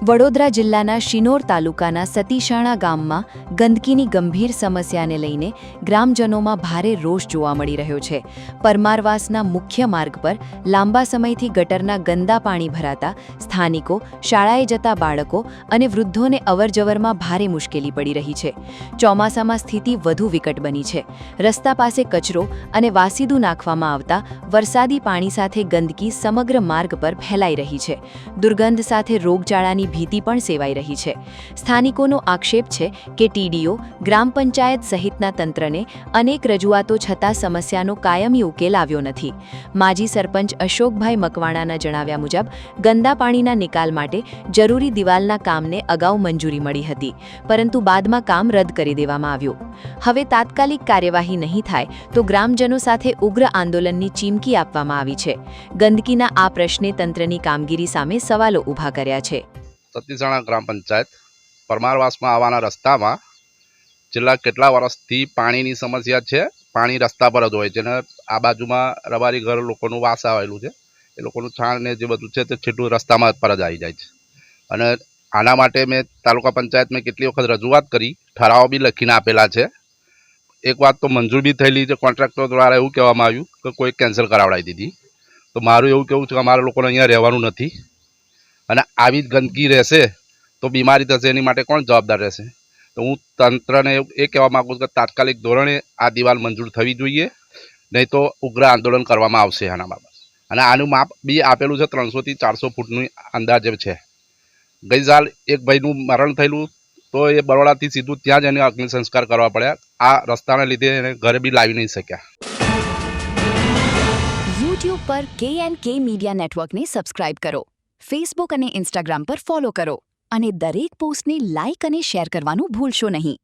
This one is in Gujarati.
વડોદરા જિલ્લાના શિનોર તાલુકાના સતીશાણા ગામમાં ગંદકીની ગંભીર સમસ્યાને લઈને ગ્રામજનોમાં ભારે રોષ જોવા મળી રહ્યો છે. પરમારવાસના મુખ્ય માર્ગ પર લાંબા સમયથી ગટરના ગંદા પાણી ભરાતા સ્થાનિકો, શાળાએ જતા બાળકો અને વૃદ્ધોને અવરજવરમાં ભારે મુશ્કેલી પડી રહી છે. ચોમાસામાં સ્થિતિ વધુ વિકટ બની છે. રસ્તા પાસે કચરો અને વાસીદું નાખવામાં આવતા વરસાદી પાણી સાથે ગંદકી સમગ્ર માર્ગ પર ફેલાઈ રહી છે. દુર્ગંધ સાથે રોગચાળાની ભીતિ પણ સેવાઈ રહી છે. સ્થાનિકોનો આક્ષેપ છે કે ટીડીઓ, ગ્રામ પંચાયત સહિતના તંત્રને અનેક રજૂઆતો છતાં સમસ્યાનો કાયમી ઉકેલ આવ્યો નથી. માજી સરપંચ અશોકભાઈ મકવાણાના જણાવ્યા મુજબ ગંદા પાણીના નિકાલ માટે જરૂરી દિવાલના કામને અગાઉ મંજૂરી મળી હતી, પરંતુ બાદમાં કામ રદ કરી દેવામાં આવ્યું. હવે તાત્કાલિક કાર્યવાહી નહીં થાય તો ગ્રામજનો સાથે ઉગ્ર આંદોલનની ચીમકી આપવામાં આવી છે. ગંદકીના આ પ્રશ્ને તંત્રની કામગીરી સામે સવાલો ઊભા કર્યા છે. સતીશાણા ગ્રામ પંચાયત પરમારવાસમાં આવવાના રસ્તામાં છેલ્લા કેટલા વર્ષથી પાણીની સમસ્યા છે. પાણી રસ્તા પર જ હોય છે અને આ બાજુમાં રબારી ઘર લોકોનું વાસ આવેલું છે. એ લોકોનું છાણ ને જે બધું છે તે છેલ્લું રસ્તામાં પર જ આવી જાય છે. અને આના માટે મેં તાલુકા પંચાયતમાં કેટલી વખત રજૂઆત કરી, ઠરાવો બી લખીને આપેલા છે. એક વાત તો મંજૂર બી થયેલી છે. કોન્ટ્રાક્ટર દ્વારા એવું કહેવામાં આવ્યું કે કોઈ કેન્સલ કરાવડાવી દીધી. તો મારું એવું કહેવું છે કે અમારા લોકોને અહીંયા રહેવાનું નથી અને આવી જ ગંદકી રહેશે તો બીમારી થશે. એની માટે કોણ જવાબદાર રહેશે? તો હું તંત્રને એ કહેવા માગું છું કે તાત્કાલિક ધોરણે આ દિવાલ મંજૂર થવી જોઈએ, નહીં તો ઉગ્ર આંદોલન કરવામાં આવશે આના બાબત. અને આનું માપ બી આપેલું છે 300 થી 400 ફૂટનું અંદાજે છે. ગઈ સાલ એક ભાઈનું મરણ થયેલું તો એ બરોડાથી સીધું ત્યાં જ એને અગ્નિ સંસ્કાર કરવા પડ્યા. આ રસ્તાના લીધે એને ઘરે બી લાવી નહીં શક્યા. યુટ્યુબ પર KNK મીડિયા નેટવર્કને સબસ્ક્રાઇબ કરો, ફેસબુક અને ઇન્સ્ટાગ્રામ પર ફોલો કરો અને દરેક પોસ્ટને લાઇક અને શેર કરવાનું ભૂલશો નહીં.